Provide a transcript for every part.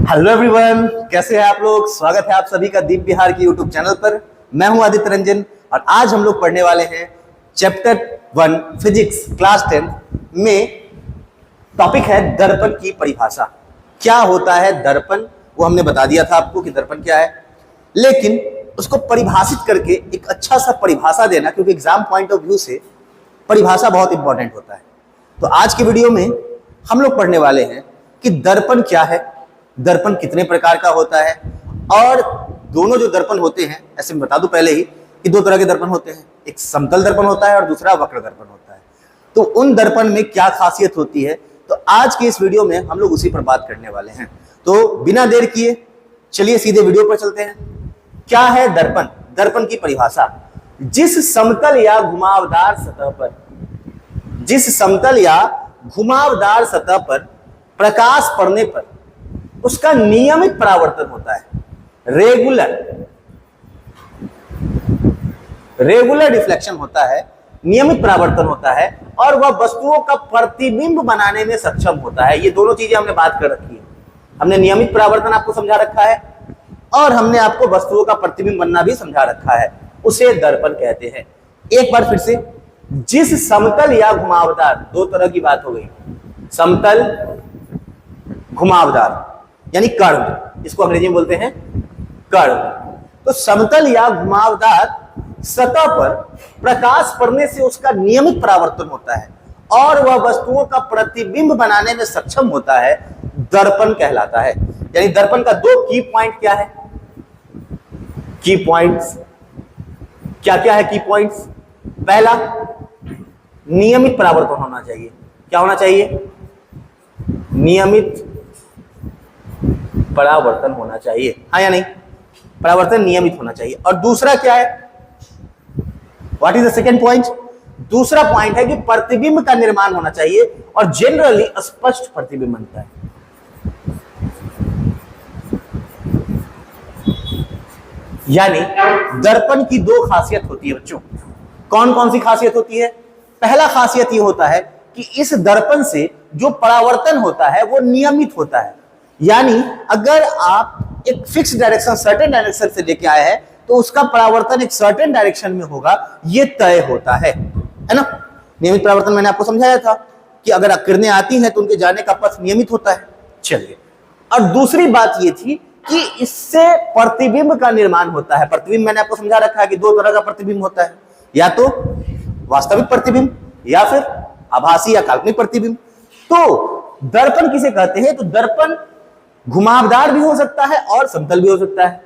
Hello everyone, कैसे हैं आप लोग। स्वागत है आप सभी का दीप बिहार की यूट्यूब चैनल पर। मैं हूं आदित्य रंजन और आज हम लोग पढ़ने वाले हैं चैप्टर 1 फिजिक्स क्लास 10 में। टॉपिक है दर्पण की परिभाषा। क्या होता है दर्पण, वो हमने बता दिया था आपको कि दर्पण क्या है, लेकिन उसको परिभाषित करके एक अच्छा सा परिभाषा देना, क्योंकि एग्जाम पॉइंट ऑफ व्यू से परिभाषा बहुत इंपॉर्टेंट होता है। तो आज की वीडियो में हम लोग पढ़ने वाले हैं कि दर्पण क्या है, दर्पण कितने प्रकार का होता है, और दोनों जो दर्पण होते हैं, ऐसे मैं बता दूं पहले ही कि दो तरह के दर्पण होते हैं। एक समतल दर्पण होता है और दूसरा वक्र दर्पण होता है। तो उन दर्पण में क्या खासियत होती है, तो आज के इस वीडियो में हम लोग उसी पर बात करने वाले हैं। तो बिना देर किए चलिए सीधे वीडियो पर चलते हैं। क्या है दर्पण? दर्पण की परिभाषा, जिस समतल या घुमावदार सतह पर, जिस समतल या घुमावदार सतह पर प्रकाश पड़ने पर उसका नियमित परावर्तन होता है, रेगुलर डिफ्लेक्शन होता है, नियमित परावर्तन होता है, और वह वस्तुओं का प्रतिबिंब बनाने में सक्षम होता है। ये दोनों चीजें हमने बात कर रखी है। हमने नियमित परावर्तन आपको समझा रखा है और हमने आपको वस्तुओं का प्रतिबिंब बनना भी समझा रखा है, उसे दर्पण कहते हैं। एक बार फिर से, जिस समतल या घुमावदार, दो तरह की बात हो गई, समतल घुमावदार यानी कर्व, इसको अंग्रेजी में बोलते हैं कर्व। तो समतल या घुमावदार सतह पर प्रकाश पड़ने से उसका नियमित परावर्तन होता है और वह वस्तुओं का प्रतिबिंब बनाने में सक्षम होता है, दर्पण कहलाता है। यानी दर्पण का दो की पॉइंट क्या है, की पॉइंट्स क्या क्या है की पॉइंट्स? पहला, नियमित परावर्तन होना चाहिए। क्या होना चाहिए? नियमित परावर्तन होना चाहिए, हाँ या नहीं? परावर्तन नियमित होना चाहिए। और दूसरा क्या है? What is the second point? दूसरा पॉइंट है कि प्रतिबिंब का निर्माण होना चाहिए और जनरली स्पष्ट प्रतिबिंब बनता है। यानी दर्पण की दो खासियत होती है बच्चों। कौन कौन सी खासियत होती है? पहला खासियत यह होता है कि इस दर्पण से जो परावर्तन होता है वो नियमित होता है। यानी अगर आप एक फिक्स डायरेक्शन, सर्टेन डायरेक्शन से लेके आए हैं तो उसका परावर्तन एक सर्टेन डायरेक्शन में होगा, ये तय होता है ना। नियमित परावर्तन मैंने आपको समझाया था कि अगर किरणें आती हैं तो उनके जाने का पथ नियमित होता है। चलिए, और दूसरी बात ये थी कि इससे प्रतिबिंब का निर्माण होता है। प्रतिबिंब मैंने आपको समझा रखा है कि दो तरह का प्रतिबिंब होता है, या तो वास्तविक प्रतिबिंब या फिर आभासी या काल्पनिक प्रतिबिंब। तो दर्पण किसे कहते हैं? तो दर्पण घुमावदार भी हो सकता है और समतल भी हो सकता है।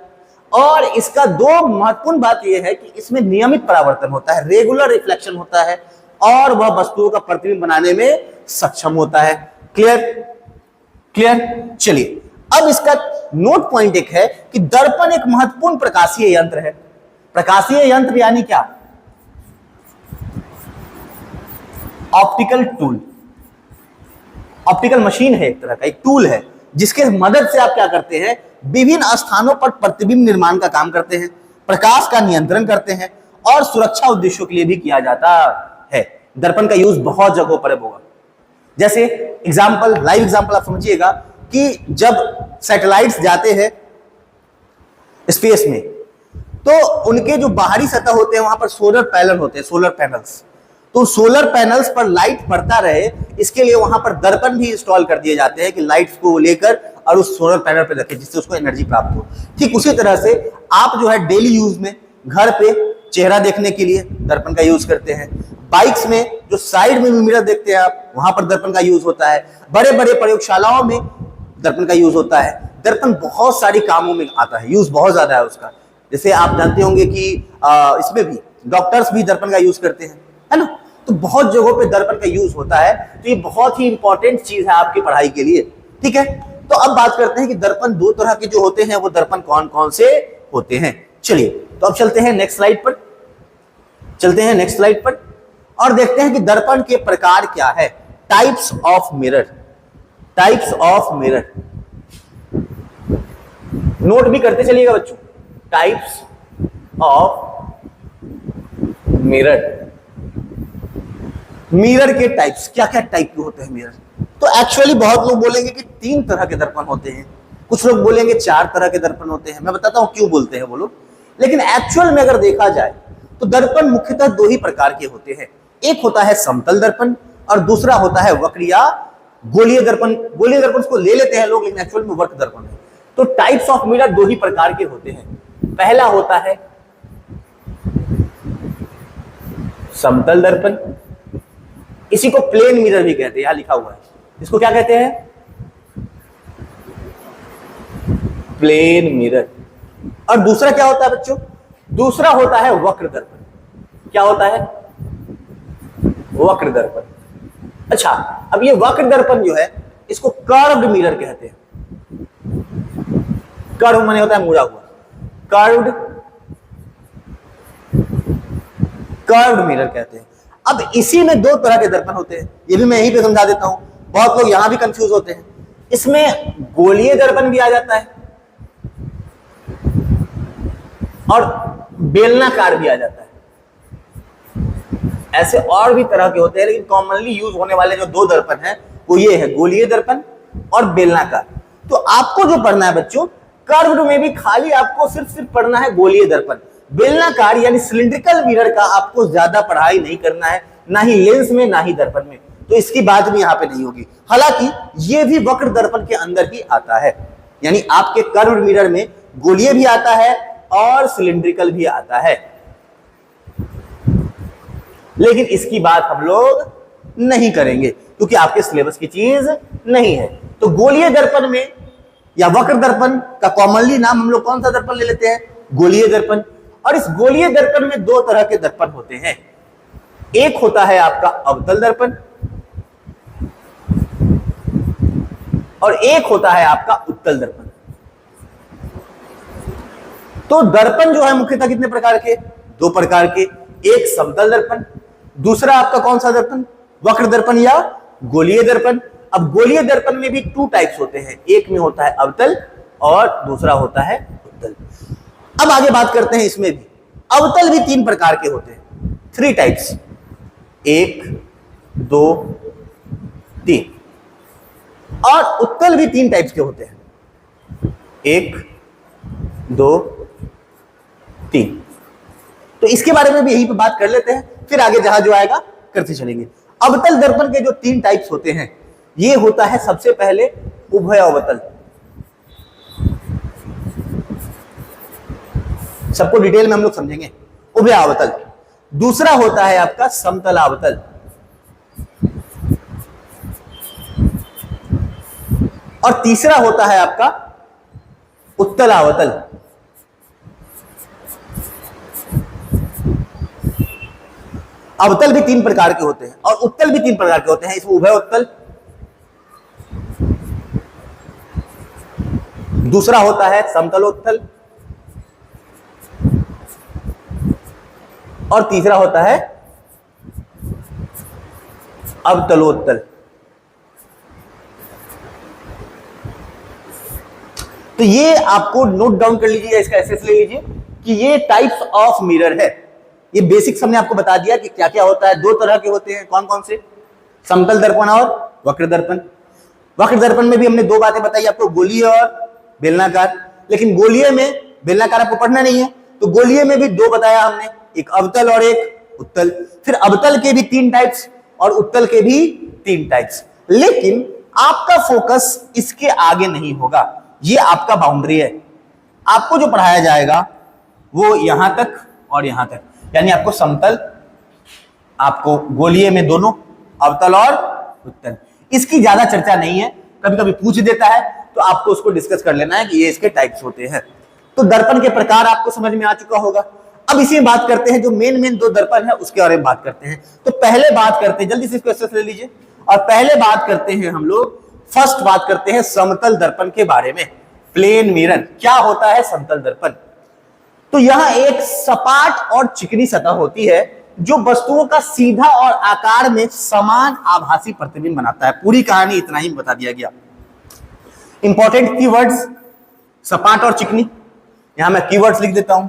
और इसका दो महत्वपूर्ण बात यह है कि इसमें नियमित परावर्तन होता है, रेगुलर रिफ्लेक्शन होता है, और वह वस्तुओं का प्रतिबिंब बनाने में सक्षम होता है। क्लियर? क्लियर? चलिए, अब इसका नोट पॉइंट एक है कि दर्पण एक महत्वपूर्ण प्रकाशीय यंत्र है। प्रकाशीय यंत्र यानी क्या? ऑप्टिकल टूल, ऑप्टिकल मशीन है, एक तरह का एक टूल है जिसके मदद से आप क्या करते हैं? विभिन्न स्थानों पर प्रतिबिंब निर्माण का काम करते हैं, प्रकाश का नियंत्रण करते हैं, और सुरक्षा उद्देश्यों के लिए भी किया जाता है। दर्पण का यूज बहुत जगहों पर होगा। जैसे एग्जाम्पल, लाइव एग्जाम्पल आप समझिएगा कि जब सैटेलाइट्स जाते हैं स्पेस में तो उनके जो बाहरी सतह होते हैं वहां पर सोलर पैनल होते हैं, सोलर पैनल्स। तो सोलर पैनल्स पर लाइट पड़ता रहे, इसके लिए वहां पर दर्पण भी इंस्टॉल कर दिए जाते हैं कि लाइट्स को लेकर और उस सोलर पैनल पर रखें, जिससे उसको एनर्जी प्राप्त हो। ठीक उसी तरह से आप जो है डेली यूज में घर पे चेहरा देखने के लिए दर्पण का यूज करते हैं। बाइक्स में जो साइड में मिरर देखते हैं आप, वहां पर दर्पण का यूज होता है। बड़े बड़े प्रयोगशालाओं में दर्पण का यूज होता है। दर्पण बहुत सारी कामों में आता है, यूज बहुत ज्यादा है उसका। जैसे आप जानते होंगे कि इसमें भी डॉक्टर्स भी दर्पण का यूज करते हैं, है ना। तो बहुत जगहों पे दर्पण का यूज होता है। तो ये बहुत ही इंपॉर्टेंट चीज है आपकी पढ़ाई के लिए, ठीक है। तो अब बात करते हैं कि दर्पण दो तरह के जो होते हैं वो दर्पण कौन कौन से होते हैं। चलिए, तो अब चलते हैं नेक्स्ट स्लाइड पर, चलते हैं नेक्स्ट स्लाइड पर और देखते हैं कि दर्पण के प्रकार क्या है। Types of mirror, types of mirror note भी करते चलिएगा बच्चों। टाइप्स ऑफ मिरर, मिरर के टाइप्स क्या क्या टाइप के होते हैं मिरर? तो एक्चुअली बहुत लोग बोलेंगे कि तीन तरह के दर्पण होते हैं। कुछ लोग बोलेंगे 4 तरह के दर्पण होते हैं, मैं बताता हूं क्यों बोलते हैं वो लोग। लेकिन एक्चुअल में अगर देखा जाए तो दर्पण मुख्यतः 2 ही प्रकार के होते हैं। एक होता है समतल दर्पण और दूसरा होता है वक्र या गोलीय दर्पण। गोलीय दर्पण को ले लेते हैं लोग, लेकिन एक्चुअल में वक्र दर्पण है। तो टाइप्स ऑफ मिरर 2 ही प्रकार के होते हैं। पहला होता है समतल दर्पण, इसी को प्लेन मिरर भी कहते हैं, यहां लिखा हुआ है। इसको क्या कहते हैं? Plane mirror. और दूसरा क्या होता है बच्चों? दूसरा होता है वक्र दर्पण। क्या होता है? वक्र दर्पण। अच्छा, अब ये वक्र दर्पण जो है इसको कर्व्ड मिरर कहते हैं। कर्व माने होता है मुड़ा हुआ, कर्व्ड मिरर कहते हैं। अब इसी में 2 तरह के दर्पण होते हैं, ये भी मैं यहीं पे समझा देता हूं, बहुत लोग यहां भी कंफ्यूज होते हैं। इसमें गोलीय दर्पण भी आ जाता है और बेलनाकार भी आ जाता है। ऐसे और भी तरह के होते हैं, लेकिन कॉमनली यूज होने वाले जो 2 दर्पण हैं वो ये है, गोलीय दर्पण और बेलनाकार। तो आपको जो पढ़ना है बच्चों, कर्व्ड में भी खाली आपको सिर्फ पढ़ना है गोलीय दर्पण। बेलनाकार यानी सिलिंड्रिकल मिरर का आपको ज्यादा पढ़ाई नहीं करना है, ना ही लेंस में ना ही दर्पण में, तो इसकी बात भी यहां पे नहीं होगी। हालांकि ये भी वक्र दर्पण के अंदर ही आता है, यानी आपके कर्व्ड मिरर में गोलीय भी आता है और सिलिंड्रिकल भी आता है, लेकिन इसकी बात हम लोग नहीं करेंगे क्योंकि आपके सिलेबस की चीज नहीं है। तो गोलीय दर्पण में या वक्र दर्पण का कॉमनली नाम हम लोग कौन सा दर्पण ले लेते हैं? गोलीय दर्पण। और इस गोलीय दर्पण में 2 तरह के दर्पण होते हैं। एक होता है आपका अवतल दर्पण और एक होता है आपका उत्तल दर्पण। तो दर्पण जो है मुख्यतः कितने प्रकार के? 2 प्रकार के। एक समतल दर्पण, दूसरा आपका कौन सा दर्पण? वक्र दर्पण या गोलीय दर्पण। अब गोलीय दर्पण में भी 2 टाइप्स होते हैं, एक में होता है अवतल और दूसरा होता है उत्तल। अब आगे बात करते हैं इसमें भी। अवतल भी 3 प्रकार के होते हैं, 3 टाइप्स, 1 2 3। और उत्तल भी 3 टाइप्स के होते हैं, 1 2 3। तो इसके बारे में भी यहीं पे बात कर लेते हैं, फिर आगे जहां जो आएगा करते चलेंगे। अवतल दर्पण के जो 3 टाइप्स होते हैं, ये होता है सबसे पहले उभय अवतल। सबको डिटेल में हम लोग समझेंगे। उभय अवतल। दूसरा होता है आपका समतल अवतल। और तीसरा होता है आपका उत्तल अवतल। अवतल भी 3 प्रकार के होते हैं और उत्तल भी 3 प्रकार के होते हैं। इसमें उभय उत्तल, दूसरा होता है समतलोत्तल और तीसरा होता है अवतलोत्तल। तो ये आपको नोट डाउन कर लीजिए, इसका एसेस ले लीजिए कि ये टाइप्स ऑफ मिरर है। ये बेसिक्स हमने आपको बता दिया कि क्या क्या होता है। 2 तरह के होते हैं, कौन कौन से? समतल दर्पण और वक्र दर्पण। वक्र दर्पण में भी हमने 2 बातें बताई आपको, गोलीय और बेलनाकार। लेकिन गोलीय में बेलनाकार आपको पढ़ना नहीं है, तो गोलीय में भी 2 बताया हमने, एक अवतल और एक उत्तल। फिर अवतल के भी 3 टाइप्स और उत्तल के भी 3 टाइप्स। लेकिन आपका फोकस इसके आगे नहीं होगा, ये आपका बाउंड्री है। आपको जो पढ़ाया जाएगा वो यहां तक और यहां तक, यानी आपको समतल, आपको गोलीय में दोनों अवतल और उत्तल। इसकी ज्यादा चर्चा नहीं है, कभी कभी पूछ देता है तो आपको उसको डिस्कस कर लेना है कि ये इसके टाइप्स होते हैं। तो दर्पण के प्रकार आपको समझ में आ चुका होगा। अब इसी में बात करते हैं, जो मेन 2 दर्पण है उसके बारे में बात करते हैं। तो पहले बात करते हैं, जल्दी से इसको एक्सेस ले लीजिए, और पहले बात करते हैं हम लोग, फर्स्ट बात करते हैं समतल दर्पण के बारे में। प्लेन मिरर क्या होता है? समतल दर्पण। तो यहां एक सपाट और चिकनी सतह होती है जो वस्तुओं का सीधा और आकार में समान आभासी प्रतिबिंब बनाता है। पूरी कहानी इतना ही बता दिया गया। इंपॉर्टेंट कीवर्ड्स सपाट और चिकनी, यहां मैं कीवर्ड्स लिख देता हूं।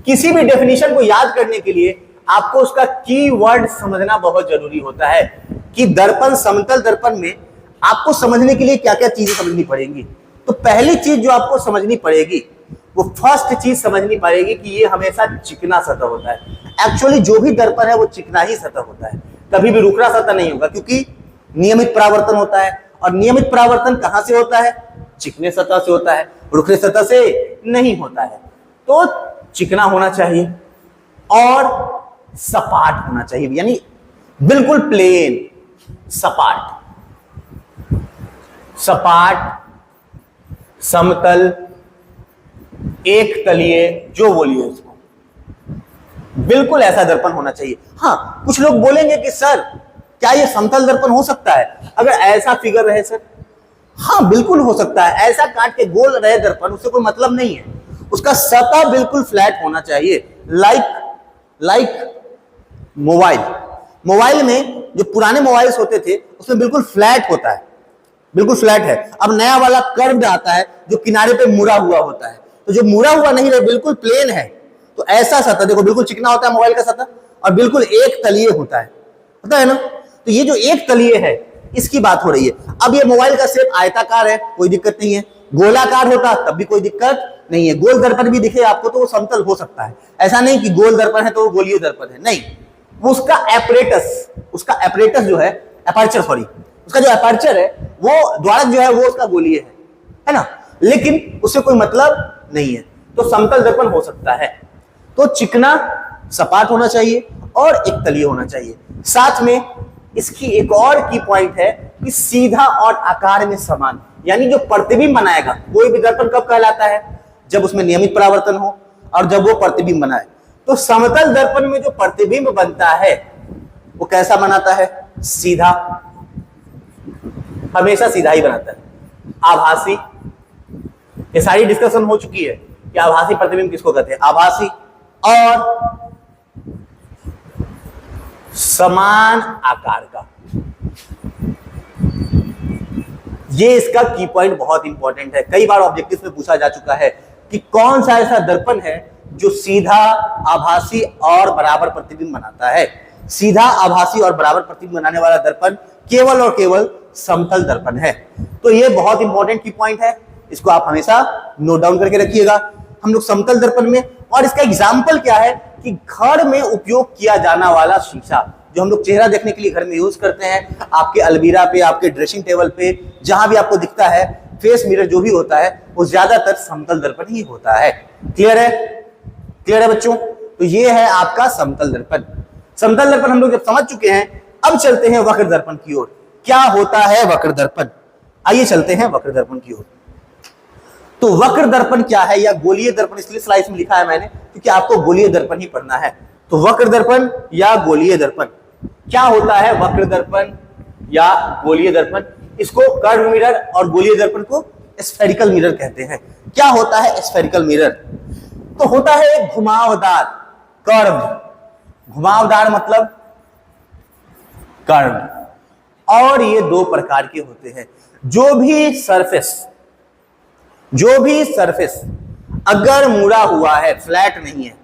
किसी भी डेफिनेशन को याद करने के लिए आपको उसका कीवर्ड समझना बहुत जरूरी होता है कि दर्पण, समतल दर्पण में आपको समझने के लिए क्या क्या चीजें समझनी पड़ेंगी। तो पहली चीज जो आपको समझनी पड़ेगी, वो फर्स्ट चीज समझनी पड़ेगी कि ये हमेशा चिकना सतह होता है। एक्चुअली जो भी दर्पण है वो चिकना ही सतह होता है, कभी भी रुखरा सतह नहीं होगा, क्योंकि नियमित परावर्तन होता है। और नियमित परावर्तन कहां से होता है? चिकने सतह से होता है, रुखे सतह से नहीं होता है। तो चिकना होना चाहिए और सपाट होना चाहिए, यानी बिल्कुल प्लेन, सपाट, समतल, एक तलीय, जो बोलिए उसको, बिल्कुल ऐसा दर्पण होना चाहिए। हाँ, कुछ लोग बोलेंगे कि सर क्या ये समतल दर्पण हो सकता है अगर ऐसा फिगर रहे? सर हाँ, बिल्कुल हो सकता है। ऐसा काट के गोल रहे दर्पण, उससे कोई मतलब नहीं है। उसका सतह बिल्कुल फ्लैट होना चाहिए, लाइक मोबाइल में जो पुराने मोबाइल्स होते थे उसमें बिल्कुल फ्लैट होता है, बिल्कुल फ्लैट है। अब नया वाला कर्व्ड आता है जो किनारे पे मुड़ा हुआ होता है, तो जो मुड़ा हुआ नहीं रहे, बिल्कुल प्लेन है। तो ऐसा सतह देखो, बिल्कुल चिकना होता है मोबाइल का सतह, और बिल्कुल एक तलीय होता है, पता है ना? तो ये जो एक तलीय है, इसकी बात हो रही है। अब ये मोबाइल का शेप आयताकार है, कोई दिक्कत नहीं है। गोलाकार होता तब भी कोई दिक्कत नहीं है। गोल दर्पण भी दिखे आपको तो वो समतल हो सकता है, ऐसा नहीं कि गोल दर्पण है तो वो गोलीय दर्पण है, नहीं। वो उसका एपरेटस जो है, अपर्चर, सॉरी, उसका जो अपर्चर है, वो द्वारक जो है वो उसका गोलीय है ना, लेकिन उससे कोई मतलब नहीं है। तो समतल दर्पण हो सकता है। तो चिकना, सपाट होना चाहिए और एक तलीय होना चाहिए। साथ में इसकी एक और की पॉइंट है कि सीधा और आकार में समान, यानी जो प्रतिबिंब बनाएगा, कोई भी दर्पण कब कहलाता है? जब उसमें नियमित परावर्तन हो और जब वो प्रतिबिंब बनाए। तो समतल दर्पण में जो प्रतिबिंब बनता है वो कैसा बनाता है? सीधा, हमेशा सीधा ही बनाता है। आभासी, ये सारी डिस्कशन हो चुकी है कि आभासी प्रतिबिंब किसको कहते हैं। आभासी और समान आकार का, ये इसका की पॉइंट बहुत इंपॉर्टेंट है। कई बार ऑब्जेक्टिव में पूछा जा चुका है कि कौन सा ऐसा दर्पण है जो सीधा, आभासी और बराबर प्रतिबिंब बनाता है। सीधा, आभासी और बराबर प्रतिबिंब बनाने वाला दर्पण केवल और केवल समतल दर्पण है। तो ये बहुत इंपॉर्टेंट की पॉइंट है, इसको आप हमेशा नोट डाउन करके रखिएगा। हम लोग समतल दर्पण में, और इसका एग्जाम्पल क्या है कि घर में उपयोग किया जाने वाला शीशा, जो हम लोग चेहरा देखने के लिए घर में यूज करते हैं, आपके अलमीरा पे, आपके ड्रेसिंग टेबल पे, जहां भी आपको दिखता है, फेस मिरर जो भी होता है, वो ज्यादातर समतल दर्पण ही होता है। क्लियर है? क्लियर है बच्चों? तो ये है आपका समतल दर्पण। समतल दर्पण हम लोग जब समझ चुके हैं, अब चलते हैं वक्र दर्पण की ओर। क्या होता है वक्र दर्पण? आइए चलते हैं वक्र दर्पण की ओर। तो वक्र दर्पण क्या है, या गोलीय दर्पण, इसलिए स्लाइड में लिखा है मैंने क्योंकि आपको गोलीय दर्पण ही पढ़ना है। तो वक्र दर्पण या गोलीय दर्पण क्या होता है? वक्र दर्पण या गोलीय दर्पण, इसको कर्व मिरर और गोलीय दर्पण को स्फेरिकल मिरर कहते हैं। क्या होता है स्फेरिकल मिरर? तो होता है एक घुमावदार, कर्व, घुमावदार मतलब कर्व, और ये दो प्रकार के होते हैं। जो भी सरफेस अगर मुड़ा हुआ है, फ्लैट नहीं है,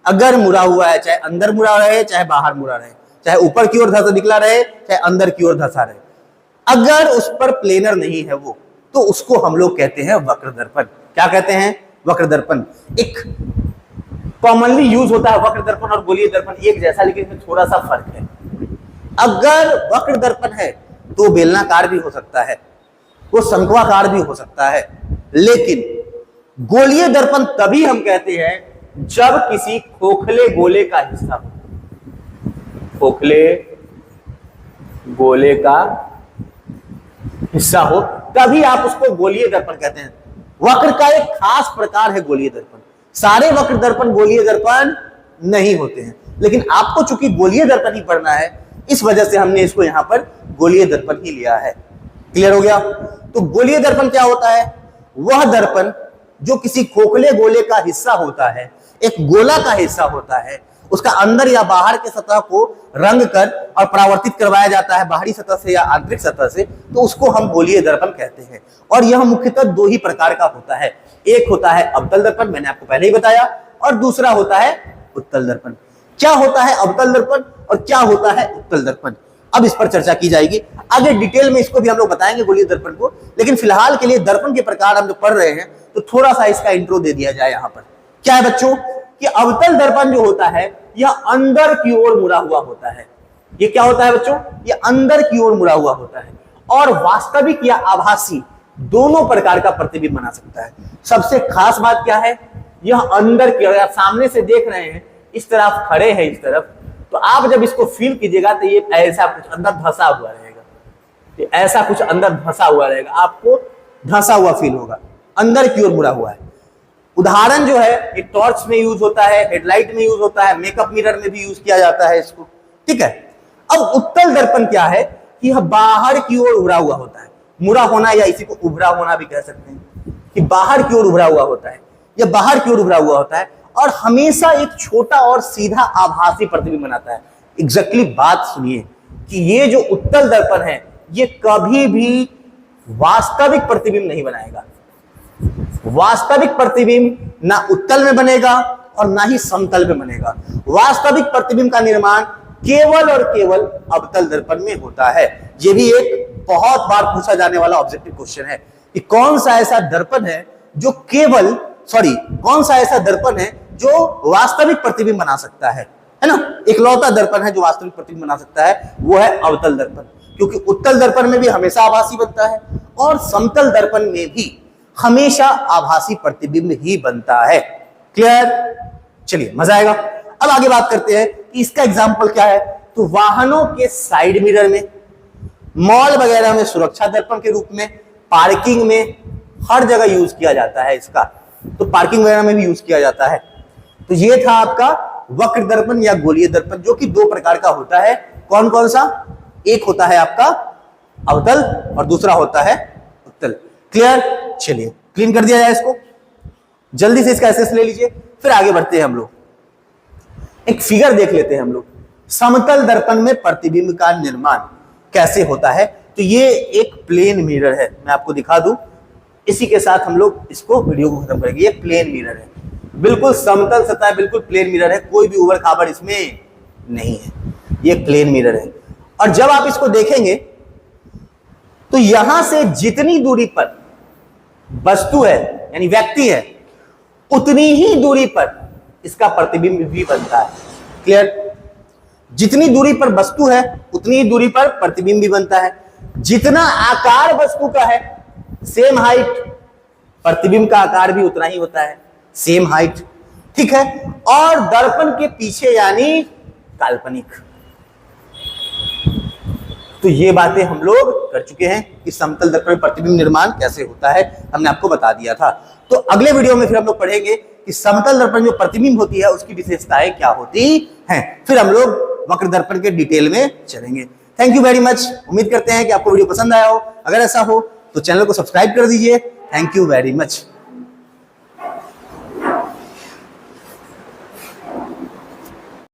अगर मुड़ा हुआ है, चाहे अंदर मुड़ा रहे चाहे बाहर मुड़ा रहे, चाहे ऊपर की ओर धंसा निकला रहे चाहे अंदर की ओर धंसा रहे, अगर उस पर प्लेनर नहीं है वो, तो उसको हम लोग कहते हैं वक्र दर्पण। क्या कहते हैं? वक्र दर्पण। एक कॉमनली यूज होता है वक्र दर्पण और गोलीय दर्पण एक जैसा, लेकिन इसमें थोड़ा सा फर्क है। अगर वक्र दर्पण है तो बेलनाकार भी हो सकता है, वो शंक्वाकार भी हो सकता है, लेकिन गोलीय दर्पण तभी हम कहते हैं जब किसी खोखले गोले का हिस्सा हो, खोखले गोले का हिस्सा हो, तभी आप उसको गोलीय दर्पण कहते हैं। वक्र का एक खास प्रकार है गोलीय दर्पण। सारे वक्र दर्पण गोलीय दर्पण नहीं होते हैं, लेकिन आपको चूंकि गोलीय दर्पण ही पढ़ना है, इस वजह से हमने इसको यहां पर गोलीय दर्पण ही लिया है। क्लियर हो गया? तो गोलीय दर्पण क्या होता है? वह दर्पण जो किसी खोखले गोले का हिस्सा होता है, एक गोला का हिस्सा होता है, उसका अंदर या बाहर के सतह को रंग कर और परावर्तित करवाया जाता है बाहरी सतह से या आंतरिक सतह से, तो उसको हम गोलीय दर्पण कहते हैं। और यह मुख्यतः दो ही प्रकार का होता है। एक होता है अवतल दर्पण, मैंने आपको पहले ही बताया, और दूसरा होता है उत्तल दर्पण। क्या होता है अवतल दर्पण और क्या होता है उत्तल दर्पण? अब इस पर चर्चा की जाएगी, आगे डिटेल में इसको भी हम लोग बताएंगे गोलीय दर्पण को। लेकिन फिलहाल के लिए दर्पण के प्रकार हम जो पढ़ रहे हैं तो थोड़ा सा इसका इंट्रो दे दिया जाए। यहां पर क्या है बच्चों कि अवतल दर्पण जो होता है यह अंदर की ओर मुड़ा हुआ होता है। ये क्या होता है बच्चों, ये अंदर की ओर मुड़ा हुआ होता है और वास्तविक या आभासी दोनों प्रकार का प्रतिबिंब बना सकता है। सबसे खास बात क्या है, यह अंदर की ओर, आप सामने से देख रहे हैं, इस तरफ खड़े हैं इस तरफ, तो आप जब इसको फील कीजिएगा तो ये ऐसा कुछ अंदर धंसा हुआ रहेगा, ये ऐसा कुछ अंदर धंसा हुआ रहेगा, आपको धंसा हुआ फील होगा, अंदर की ओर मुड़ा हुआ है। उदाहरण जो है ये टॉर्च में यूज होता है, हेडलाइट में यूज होता है, मेकअप मिरर में भी यूज किया जाता है इसको, ठीक है। अब उत्तल दर्पण क्या है कि यह बाहर की ओर उभरा हुआ होता है। मुड़ा होना या इसी को उभरा होना भी कह सकते हैं कि बाहर की ओर उभरा हुआ होता है, यह बाहर की ओर उभरा हुआ होता है और हमेशा एक छोटा और सीधा आभासी प्रतिबिंब बनाता है। एग्जैक्टली बात सुनिए कि ये जो उत्तल दर्पण है ये कभी भी वास्तविक प्रतिबिंब नहीं बनाएगा। वास्तविक प्रतिबिंब ना उत्तल में बनेगा और ना ही समतल में बनेगा। वास्तविक प्रतिबिंब का निर्माण केवल और केवल अवतल दर्पण में होता है। यह भी एक बहुत बार पूछा जाने वाला ऑब्जेक्टिव क्वेश्चन है कि कौन सा ऐसा दर्पण है जो कौन सा ऐसा दर्पण है जो वास्तविक प्रतिबिंब बना सकता है ना। इकलौता दर्पण है जो वास्तविक प्रतिबिंब बना सकता है, वो है अवतल दर्पण, क्योंकि उत्तल दर्पण में भी हमेशा आभासी बनता है और समतल दर्पण में भी हमेशा आभासी प्रतिबिंब ही बनता है। क्लियर, चलिए मजा आएगा। अब आगे बात करते हैं कि इसका एग्जाम्पल क्या है। तो वाहनों के साइड मिरर में, मॉल वगैरह में सुरक्षा दर्पण के रूप में, पार्किंग में, हर जगह यूज किया जाता है इसका, तो पार्किंग वगैरह में भी यूज किया जाता है। तो ये था आपका वक्र दर्पण या गोलीय दर्पण, जो कि दो प्रकार का होता है। कौन कौन सा, एक होता है आपका अवतल और दूसरा होता है उत्तल। क्लियर, चलिए क्लीन कर दिया जाए इसको, जल्दी से इसका एसेस ले लीजिए, फिर आगे बढ़ते हैं हम लोग। एक फिगर देख लेते हैं हम लोग, समतल दर्पण में प्रतिबिंब का निर्माण कैसे होता है। तो ये एक प्लेन मिरर है, मैं आपको दिखा दूं, इसी के साथ हम लोग इसको वीडियो को खत्म करेंगे। ये प्लेन मिरर है, बिल्कुल समतल सतह, बिल्कुल प्लेन मिरर है, कोई भी उबड़ खाबड़ इसमें नहीं है, ये प्लेन मिरर है। और जब आप इसको देखेंगे तो यहां से जितनी दूरी पर वस्तु है यानी व्यक्ति है, उतनी ही दूरी पर इसका प्रतिबिंब भी बनता है। क्लियर, जितनी दूरी पर वस्तु है उतनी ही दूरी पर प्रतिबिंब भी बनता है। जितना आकार वस्तु का है, सेम हाइट, प्रतिबिंब का आकार भी उतना ही होता है, सेम हाइट, ठीक है। और दर्पण के पीछे यानी काल्पनिक। तो ये बातें हम लोग कर चुके हैं कि समतल दर्पण में प्रतिबिंब निर्माण कैसे होता है, हमने आपको बता दिया था। तो अगले वीडियो में फिर हम लोग पढ़ेंगे कि समतल दर्पण जो प्रतिबिंब होती है उसकी विशेषताएं क्या होती हैं। फिर हम लोग वक्र दर्पण के डिटेल में चलेंगे। Thank you very much. उम्मीद करते हैं कि आपको वीडियो पसंद आया हो। अगर ऐसा हो तो चैनल को सब्सक्राइब कर दीजिए। Thank you very much.